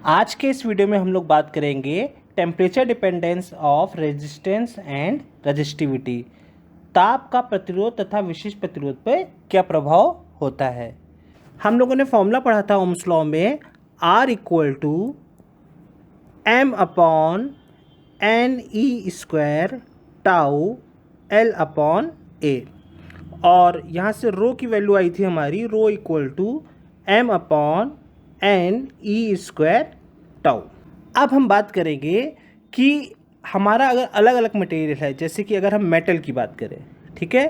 आज के इस वीडियो में हम लोग बात करेंगे temperature dependence of resistance and resistivity. ताप का प्रतिरोध तथा विशिष्ट प्रतिरोध पर क्या प्रभाव होता है। हम लोगों ने फॉर्मूला पढ़ा था ओम्स लॉ में, R equal to m upon n e square tau l upon a, और यहाँ से रो की वैल्यू आई थी हमारी rho equal to m upon n e square tau. अब हम बात करेंगे कि हमारा अगर अलग अलग मटेरियल है, जैसे कि अगर हम मेटल की बात करें, ठीक है,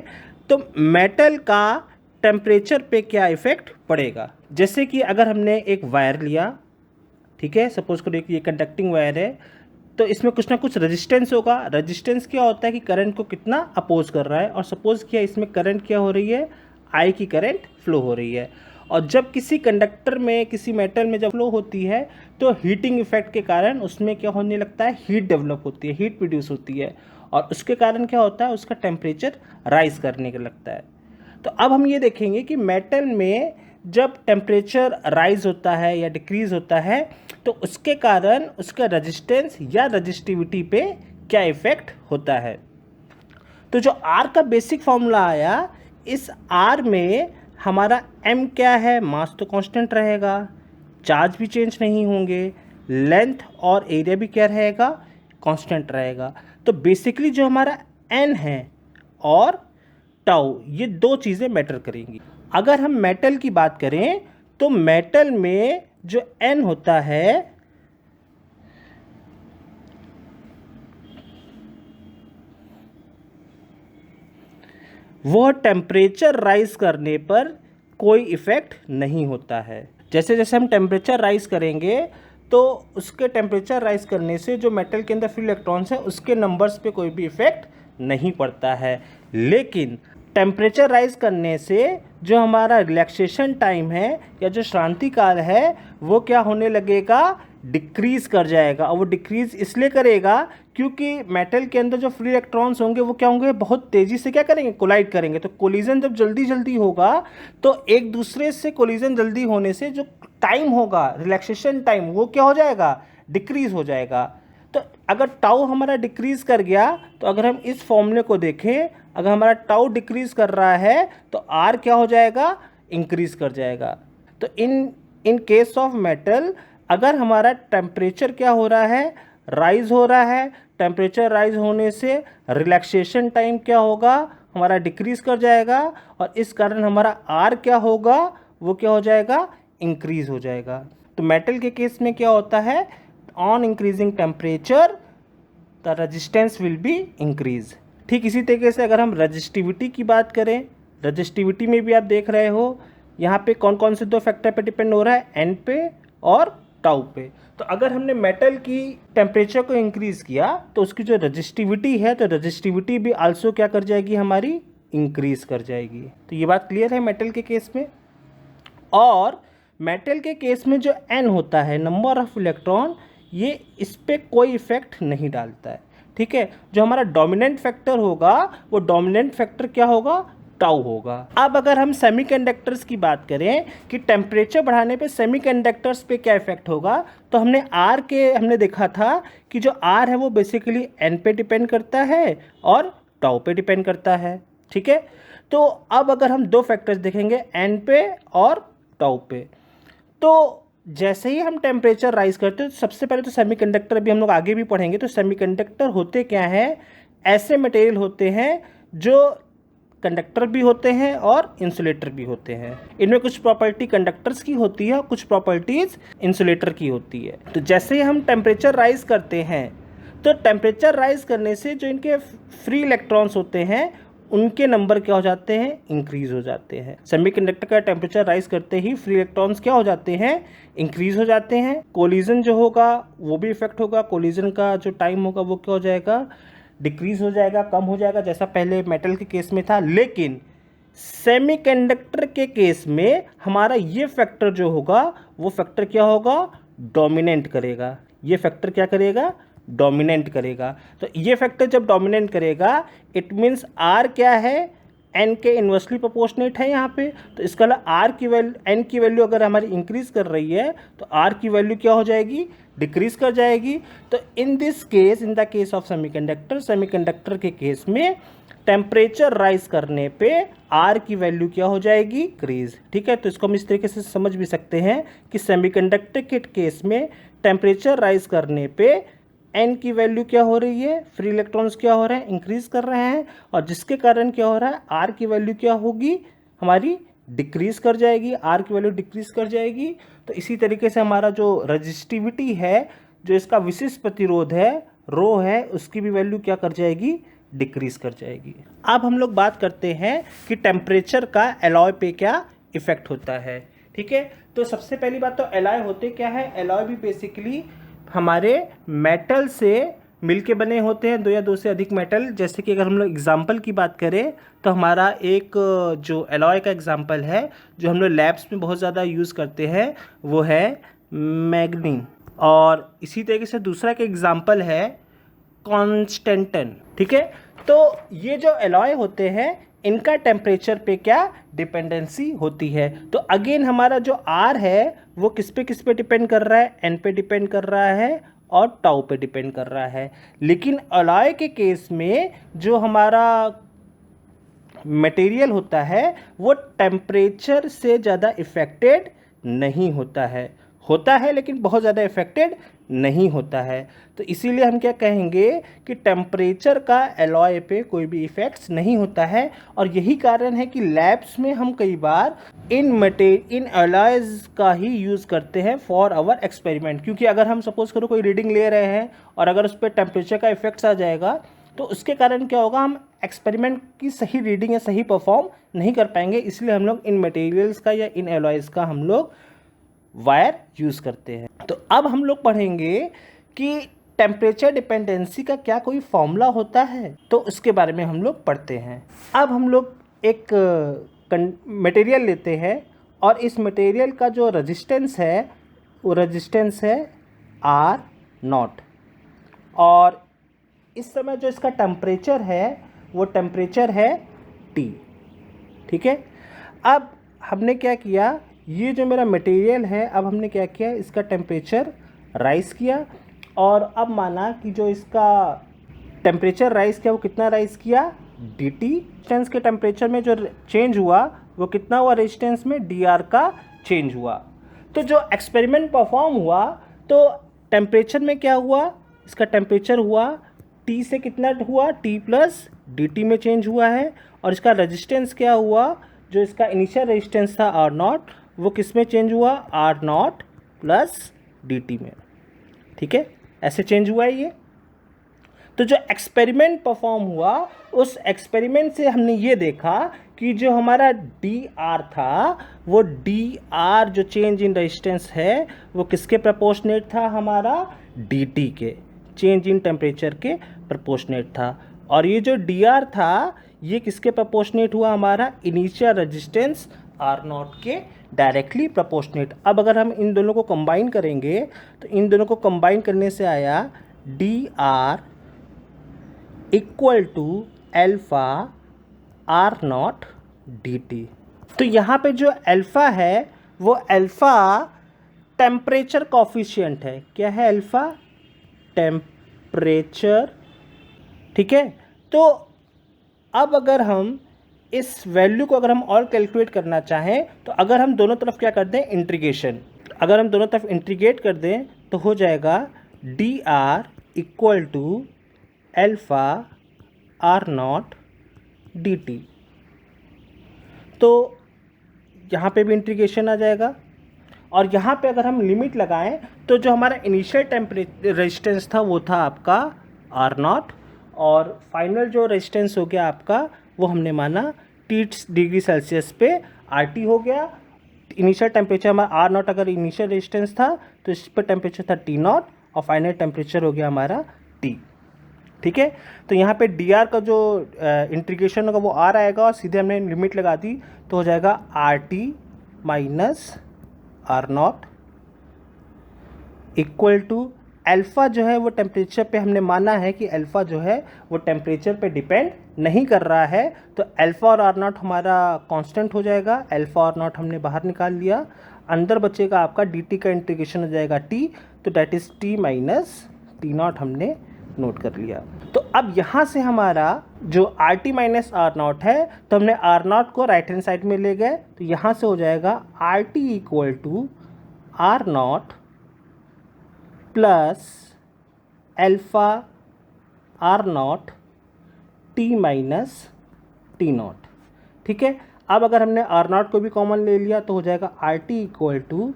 तो मेटल का टेम्परेचर पे क्या इफ़ेक्ट पड़ेगा। जैसे कि अगर हमने एक वायर लिया, ठीक है, सपोज करो कि ये कंडक्टिंग वायर है, तो इसमें कुछ ना कुछ रेजिस्टेंस होगा। रेजिस्टेंस क्या होता है कि करंट को कितना अपोज कर रहा है, और सपोज किया इसमें करंट क्या हो रही है, आई की करंट फ्लो हो रही है। और जब किसी कंडक्टर में, किसी मेटल में जब फ्लो होती है तो हीटिंग इफेक्ट के कारण उसमें क्या होने लगता है, हीट डेवलप होती है, हीट प्रोड्यूस होती है, और उसके कारण क्या होता है, उसका टेम्परेचर राइज करने का लगता है। तो अब हम ये देखेंगे कि मेटल में जब टेम्परेचर राइज होता है या डिक्रीज होता है तो उसके कारण उसका रेजिस्टेंस या रजिस्टिविटी पे क्या इफेक्ट होता है। तो जो R का बेसिक फॉर्मूला आया, इस R में हमारा M क्या है, मास तो कांस्टेंट रहेगा, चार्ज भी चेंज नहीं होंगे, लेंथ और एरिया भी क्या रहेगा, कांस्टेंट रहेगा। तो बेसिकली जो हमारा N है और टाउ, ये दो चीज़ें मैटर करेंगी। अगर हम मेटल की बात करें तो मेटल में जो N होता है वह टेम्परेचर राइज करने पर कोई इफ़ेक्ट नहीं होता है। जैसे जैसे हम टेम्परेचर राइज करेंगे तो उसके टेम्परेचर राइज करने से जो मेटल के अंदर फ्री इलेक्ट्रॉन्स हैं उसके नंबर्स पे कोई भी इफ़ेक्ट नहीं पड़ता है। लेकिन टेम्परेचर राइज करने से जो हमारा रिलैक्सेशन टाइम है या जो शांति काल है वो क्या होने लगेगा, डिक्रीज़ कर जाएगा। और वो डिक्रीज़ इसलिए करेगा क्योंकि मेटल के अंदर जो फ्री इलेक्ट्रॉन्स होंगे वो क्या होंगे, बहुत तेज़ी से क्या करेंगे, कोलाइड करेंगे। तो कोलिजन जब जल्दी जल्दी होगा तो एक दूसरे से कोलिजन जल्दी होने से जो टाइम होगा, रिलैक्सेशन टाइम, वो क्या हो जाएगा, डिक्रीज़ हो जाएगा। तो अगर टाउ हमारा डिक्रीज़ कर गया तो अगर हम इस फॉर्मूले को देखें, अगर हमारा टाउ डिक्रीज़ कर रहा है तो आर क्या हो जाएगा, इंक्रीज़ कर जाएगा। तो इन केस ऑफ मेटल अगर हमारा टेम्परेचर क्या हो रहा है, राइज हो रहा है, टेम्परेचर राइज होने से रिलैक्सेशन टाइम क्या होगा, हमारा डिक्रीज़ कर जाएगा, और इस कारण हमारा आर क्या होगा, वो क्या हो जाएगा, इंक्रीज़ हो जाएगा। तो मेटल के केस में क्या होता है, on increasing temperature the resistance will be increase. ठीक इसी तरीके से अगर हम रजिस्टिविटी की बात करें, रजिस्टिविटी में भी आप देख रहे हो यहाँ पे कौन कौन से दो फैक्टर पे डिपेंड हो रहा है, एन पे और टाउ पे। तो अगर हमने मेटल की टेम्परेचर को इंक्रीज किया तो उसकी जो रजिस्टिविटी है, तो रजिस्टिविटी भी आल्सो क्या कर जाएगी, हमारी इंक्रीज कर जाएगी। तो ये बात क्लियर है मेटल के केस में। और मेटल के केस में जो एन होता है, नंबर ऑफ इलेक्ट्रॉन, ये इस पर कोई इफेक्ट नहीं डालता है, ठीक है। जो हमारा डोमिनेंट फैक्टर होगा वो डोमिनेंट फैक्टर क्या होगा, टाउ होगा। अब अगर हम सेमीकंडक्टर्स की बात करें कि टेम्परेचर बढ़ाने पे सेमीकंडक्टर्स पे क्या इफेक्ट होगा, तो हमने देखा था कि जो आर है वो बेसिकली एन पे डिपेंड करता है और टाउ पे डिपेंड करता है, ठीक है। तो अब अगर हम दो फैक्टर्स देखेंगे, एन पे और टाउ पे, तो जैसे ही हम टेम्परेचर राइज करते हैं तो सबसे पहले तो सेमीकंडक्टर, अभी हम लोग आगे भी पढ़ेंगे, तो सेमीकंडक्टर होते क्या हैं, ऐसे मटेरियल होते हैं जो कंडक्टर भी होते हैं और इंसुलेटर भी होते हैं। इनमें कुछ प्रॉपर्टी कंडक्टर्स की होती है और कुछ प्रॉपर्टीज इंसुलेटर की होती है। तो जैसे ही हम टेम्परेचर राइज करते हैं तो टेम्परेचर राइज करने से जो इनके फ्री इलेक्ट्रॉन्स होते हैं उनके नंबर क्या हो जाते हैं, इंक्रीज हो जाते हैं। सेमीकंडक्टर का टेम्परेचर राइज करते ही फ्री इलेक्ट्रॉन्स क्या हो जाते हैं, इंक्रीज हो जाते हैं। कोलिजन जो होगा वो भी इफेक्ट होगा, कोलिजन का जो टाइम होगा वो क्या हो जाएगा, डिक्रीज हो जाएगा, कम हो जाएगा, जैसा पहले मेटल के केस में था। लेकिन सेमीकंडक्टर के केस में हमारा ये फैक्टर जो होगा वो फैक्टर क्या होगा, डोमिनेंट करेगा। ये फैक्टर क्या करेगा, डोमिनेंट करेगा। तो ये फैक्टर जब डोमिनेंट करेगा इट मीन्स आर क्या है, एन के इन्वर्सली प्रोपोर्शनेट है यहाँ पे, तो इसका आर की वैल्यू, एन की वैल्यू अगर हमारी इंक्रीज कर रही है तो आर की वैल्यू क्या हो जाएगी, डिक्रीज कर जाएगी। तो in this case, in the case of semiconductor, semiconductor के केस में टेम्परेचर राइज करने पे आर की वैल्यू क्या हो जाएगी, इंक्रीज। ठीक है, तो इसको हम इस तरीके से समझ भी सकते हैं कि सेमीकंडक्टर के केस में टेम्परेचर राइज करने पे एन की वैल्यू क्या हो रही है, फ्री इलेक्ट्रॉन्स क्या हो रहे हैं, इंक्रीज कर रहे हैं, और जिसके कारण क्या हो रहा है, आर की वैल्यू क्या होगी, हमारी डिक्रीज कर जाएगी, आर की वैल्यू डिक्रीज कर जाएगी। तो इसी तरीके से हमारा जो रजिस्टिविटी है, जो इसका विशिष्ट प्रतिरोध है, रो है, उसकी भी वैल्यू क्या कर जाएगी, डिक्रीज कर जाएगी। अब हम लोग बात करते हैं कि टेम्परेचर का एलॉय पे क्या इफेक्ट होता है। ठीक है, तो सबसे पहली बात तो एलॉय होते क्या है, एलॉय भी बेसिकली हमारे मेटल से मिलके बने होते हैं, दो या दो से अधिक मेटल। जैसे कि अगर हम लोग एग्जांपल की बात करें तो हमारा एक जो एलॉय का एग्जांपल है जो हम लोग लैब्स में बहुत ज़्यादा यूज़ करते हैं वो है मैग्नी, और इसी तरीके से दूसरा का एग्जांपल है कॉन्स्टेंटन। ठीक है, तो ये जो एलॉय होते हैं इनका टेम्परेचर पे क्या डिपेंडेंसी होती है। तो अगेन हमारा जो आर है वो किस पे डिपेंड कर रहा है, एन पे डिपेंड कर रहा है और टाउ पे डिपेंड कर रहा है। लेकिन एलॉय के केस में जो हमारा मटेरियल होता है वो टेम्परेचर से ज़्यादा इफेक्टेड नहीं होता है लेकिन बहुत ज़्यादा इफेक्टेड नहीं होता है। तो इसीलिए हम क्या कहेंगे कि टेम्परेचर का एलॉय पे कोई भी इफ़ेक्ट्स नहीं होता है। और यही कारण है कि लैब्स में हम कई बार इन एलॉयज़ का ही यूज़ करते हैं फॉर आवर एक्सपेरिमेंट, क्योंकि अगर हम सपोज करो कोई रीडिंग ले रहे हैं और अगर उस पर टेम्परेचर का इफेक्ट्स आ जाएगा तो उसके कारण क्या होगा, हम एक्सपेरिमेंट की सही रीडिंग या सही परफॉर्म नहीं कर पाएंगे। इसलिए हम लोग इन मटेरियल्स का या इन एलॉयज़ का हम लोग वायर यूज़ करते हैं। तो अब हम लोग पढ़ेंगे कि टेम्परेचर डिपेंडेंसी का क्या कोई फॉर्मूला होता है, तो उसके बारे में हम लोग पढ़ते हैं। अब हम लोग एक मटेरियल लेते हैं और इस मटेरियल का जो रेजिस्टेंस है वो रेजिस्टेंस है R0, और इस समय जो इसका टेम्परेचर है वो टेम्परेचर है T। ठीक है, अब हमने क्या किया, ये जो मेरा मटेरियल है, अब हमने क्या किया, इसका टेम्परेचर राइज किया, और अब माना कि जो इसका टेम्परेचर राइज किया वो कितना राइज किया, dt। रेजिस्टेंस के टेम्परेचर में जो चेंज हुआ वो कितना हुआ, रेजिस्टेंस में dr का चेंज हुआ। तो जो एक्सपेरिमेंट परफॉर्म हुआ तो टेम्परेचर में क्या हुआ, इसका टेम्परेचर हुआ T से कितना हुआ, T प्लस dt में चेंज हुआ है, और इसका रेजिस्टेंस क्या हुआ, जो इसका इनिशियल रेजिस्टेंस था R0 वो किस में चेंज हुआ, R0 प्लस dt में। ठीक है, ऐसे चेंज हुआ है ये। तो जो एक्सपेरिमेंट परफॉर्म हुआ उस एक्सपेरिमेंट से हमने ये देखा कि जो हमारा dr था वो dr जो चेंज इन रेजिस्टेंस है वो किसके प्रोपोर्शनेट था, हमारा dt के चेंज इन टेम्परेचर के प्रोपोर्शनेट था। और ये जो dr था ये किसके प्रोपोर्शनेट हुआ, हमारा इनिशियल रेजिस्टेंस R0 के डायरेक्टली प्रोपोर्शनेट। अब अगर हम इन दोनों को कंबाइन करेंगे तो इन दोनों को कंबाइन करने से आया dr equal to alpha R0 dt। तो यहाँ पे जो अल्फा है वो अल्फा टेम्परेचर कॉफिशिएंट है। क्या है, अल्फा टेम्परेचर। ठीक है, तो अब अगर हम इस वैल्यू को अगर हम और कैलकुलेट करना चाहें तो अगर हम दोनों तरफ क्या कर दें, इंटीग्रेशन, अगर हम दोनों तरफ इंटीग्रेट कर दें तो हो जाएगा dr equal to alpha R0 dt। तो यहाँ पे भी इंटीग्रेशन आ जाएगा, और यहाँ पे अगर हम लिमिट लगाएं तो जो हमारा इनिशियल टेम्परेचर रेजिस्टेंस था वो था आपका R0, और फाइनल जो रेजिस्टेंस हो गया आपका वो हमने माना T डिग्री सेल्सियस पे RT हो गया। इनिशियल टेम्परेचर हमारा R0 अगर इनिशियल रेजिस्टेंस था तो इस पर टेम्परेचर था T0 और फाइनल टेम्परेचर हो गया हमारा T। ठीक है, तो यहाँ पे dr का जो इंटीग्रेशन होगा वो R आएगा, और सीधे हमने लिमिट लगा दी तो हो जाएगा RT minus R0 equal to alpha जो है वो टेम्परेचर पे हमने माना है कि अल्फ़ा जो है वो टेम्परेचर पे डिपेंड नहीं कर रहा है, तो अल्फ़ा और आर नॉट हमारा कांस्टेंट हो जाएगा। अल्फ़ा और नॉट हमने बाहर निकाल लिया, अंदर बचेगा आपका dt का इंटीग्रेशन हो जाएगा t, तो that is t minus T naught हमने नोट कर लिया। तो अब यहाँ से हमारा जो R T minus R naught है, तो हमने आर नॉट को राइट हैंड साइड में ले गए, तो यहाँ से हो जाएगा R T equal to R naught plus alpha R naught T minus T naught. ठीक है, अब अगर हमने आर नॉट को भी कॉमन ले लिया तो हो जाएगा R T equal to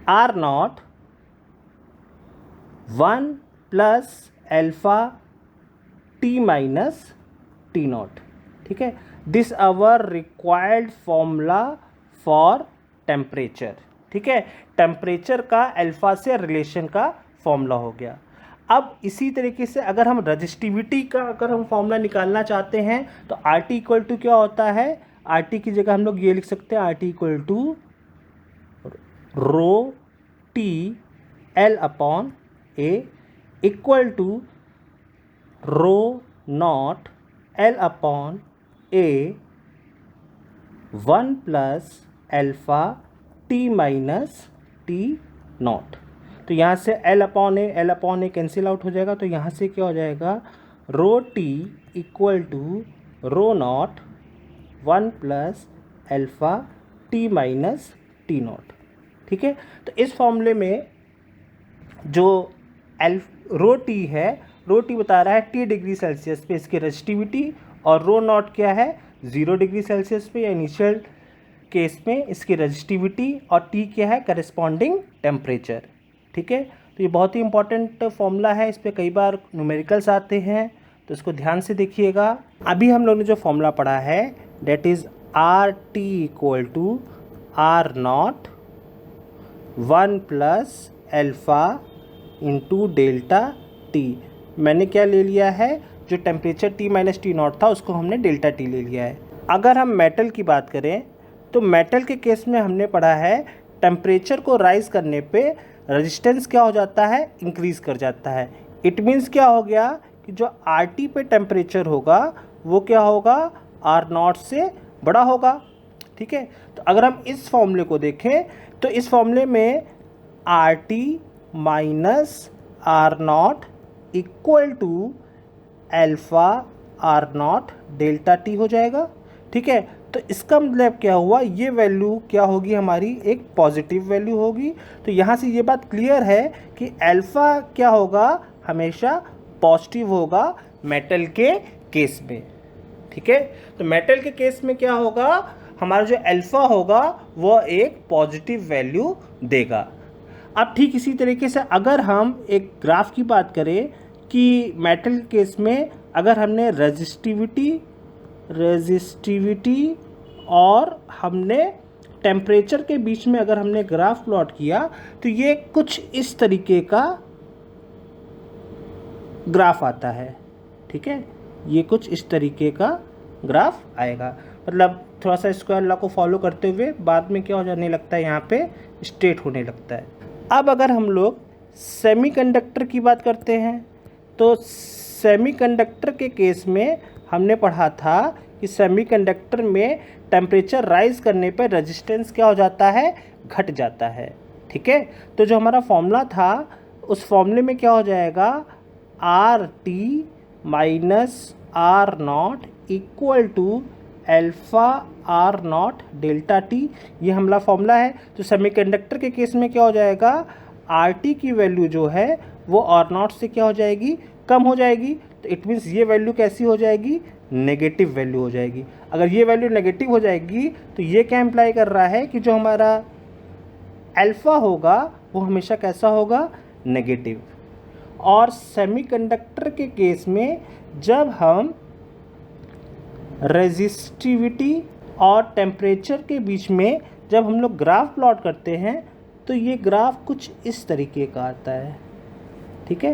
R naught 1 plus alpha T minus T naught. ठीक है, this our required formula for temperature. ठीक है, टेम्परेचर का अल्फ़ा से रिलेशन का फॉर्मूला हो गया। अब इसी तरीके से अगर हम रजिस्टिविटी का अगर हम फॉर्मूला निकालना चाहते हैं तो आर टी इक्वल टू क्या होता है, आर टी की जगह हम लोग ये लिख सकते हैं, R T equal to rho T L upon A equal to rho naught L upon A 1 plus alpha T minus T naught. तो यहाँ से L upon A cancel out हो जाएगा, तो यहाँ से क्या हो जाएगा, rho T equal to rho naught 1 plus alpha T minus T naught. ठीक है, तो इस फॉर्मूले में जो रो टी है, रो टी बता रहा है टी डिग्री सेल्सियस पे इसकी रजिस्टिविटी, और रो नॉट क्या है 0 डिग्री सेल्सियस पे या इनिशियल केस में इसकी रजिस्टिविटी, और टी क्या है करस्पॉन्डिंग टेम्परेचर। ठीक है, तो ये बहुत ही इंपॉर्टेंट फॉर्मूला है, इस पर कई बार न्यूमेरिकल्स आते हैं, तो इसको ध्यान से देखिएगा। अभी हम लोगों ने जो फॉर्मूला पढ़ा है that is R T equal to R naught 1 plus alpha into delta T. मैंने क्या ले लिया है, जो temperature T minus T naught था उसको हमने डेल्टा टी ले लिया है। अगर हम मेटल की बात करें तो मेटल के केस में हमने पढ़ा है टेम्परेचर को राइज करने पे रेजिस्टेंस क्या हो जाता है, इंक्रीज कर जाता है। इट मीन्स क्या हो गया कि जो आर टी पे टेम्परेचर होगा वो क्या होगा, आर नॉट से बड़ा होगा। ठीक है, तो अगर हम इस फॉर्मूले को देखें तो इस फॉर्मूले में R T minus R naught equal to alpha R naught delta T हो जाएगा। ठीक है, तो इसका मतलब क्या हुआ, ये वैल्यू क्या होगी हमारी, एक पॉजिटिव वैल्यू होगी। तो यहाँ से ये बात क्लियर है कि अल्फ़ा क्या होगा, हमेशा पॉजिटिव होगा मेटल के केस में। ठीक है, तो मेटल के केस में क्या होगा, हमारा जो अल्फ़ा होगा वो एक पॉजिटिव वैल्यू देगा। अब ठीक इसी तरीके से अगर हम एक ग्राफ की बात करें कि मेटल के केस में अगर हमने रजिस्टिविटी और हमने टेम्परेचर के बीच में अगर हमने ग्राफ प्लॉट किया तो ये कुछ इस तरीके का ग्राफ आता है। ठीक है, ये कुछ इस तरीके का ग्राफ आएगा, मतलब थोड़ा सा स्क्वायर लॉ को फॉलो करते हुए बाद में क्या हो जाने लगता है, यहाँ पे स्ट्रेट होने लगता है। अब अगर हम लोग सेमीकंडक्टर की बात करते हैं तो सेमीकंडक्टर के केस में हमने पढ़ा था कि सेमीकंडक्टर में टेम्परेचर राइज करने पर रेजिस्टेंस क्या हो जाता है, घट जाता है। ठीक है, तो जो हमारा फॉर्मूला था उस फॉर्मूले में क्या हो जाएगा, R T minus R naught equal to alpha R naught delta T, ये हमारा फॉर्मूला है। तो सेमीकंडक्टर के केस में क्या हो जाएगा, आर टी की वैल्यू जो है वो आर नॉट से क्या हो जाएगी, कम हो जाएगी। तो इट मीन्स ये वैल्यू कैसी हो जाएगी, नेगेटिव वैल्यू हो जाएगी। अगर ये वैल्यू नेगेटिव हो जाएगी तो ये क्या इम्प्लाई कर रहा है कि जो हमारा अल्फ़ा होगा वो हमेशा कैसा होगा, नेगेटिव। और सेमीकंडक्टर के केस में जब हम रेजिस्टिविटी और टेम्परेचर के बीच में जब हम लोग ग्राफ प्लॉट करते हैं तो ये ग्राफ कुछ इस तरीके का आता है। ठीक है,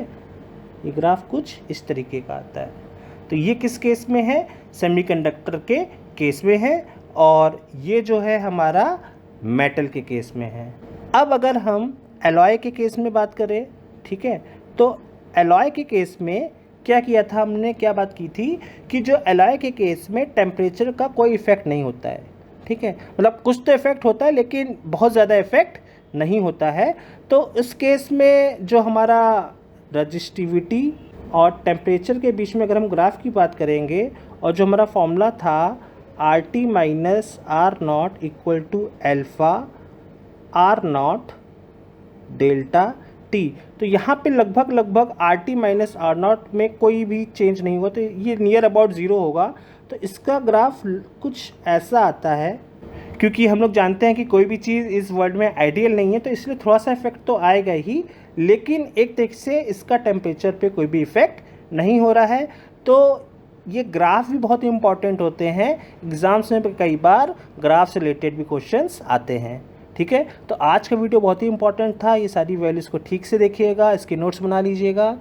ये ग्राफ कुछ इस तरीके का आता है। तो ये किस केस में है, सेमीकंडक्टर के केस में है, और ये जो है हमारा मेटल के केस में है। अब अगर हम एलॉय के केस में बात करें, ठीक है, तो एलॉय के केस में क्या किया था हमने, क्या बात की थी कि जो एलॉय के केस में टेम्परेचर का कोई इफ़ेक्ट नहीं होता है, ठीक है, मतलब कुछ तो इफ़ेक्ट होता है लेकिन बहुत ज़्यादा इफ़ेक्ट नहीं होता है। तो इस केस में जो हमारा रजिस्टिविटी और टेम्परेचर के बीच में अगर हम ग्राफ की बात करेंगे और जो हमारा फॉर्मूला था R T minus R naught equal to alpha R naught delta T, तो यहाँ पे लगभग R T minus R naught में कोई भी चेंज नहीं हुआ, तो ये नियर अबाउट ज़ीरो होगा। तो इसका ग्राफ कुछ ऐसा आता है, क्योंकि हम लोग जानते हैं कि कोई भी चीज़ इस वर्ल्ड में आइडियल नहीं है, तो इसलिए थोड़ा सा इफेक्ट तो आएगा ही, लेकिन एक तरीके से इसका टेम्परेचर पे कोई भी इफेक्ट नहीं हो रहा है। तो ये ग्राफ भी बहुत इंपॉर्टेंट होते हैं, एग्ज़ाम्स में कई बार ग्राफ से रिलेटेड भी क्वेश्चंस आते हैं, ठीक है। तो आज का वीडियो बहुत ही इंपॉर्टेंट था, ये सारी वैल्यूज़ को ठीक से देखिएगा, इसके नोट्स बना लीजिएगा।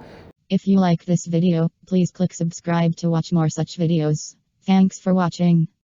If you like this video, please click subscribe to watch more such videos. Thanks for watching.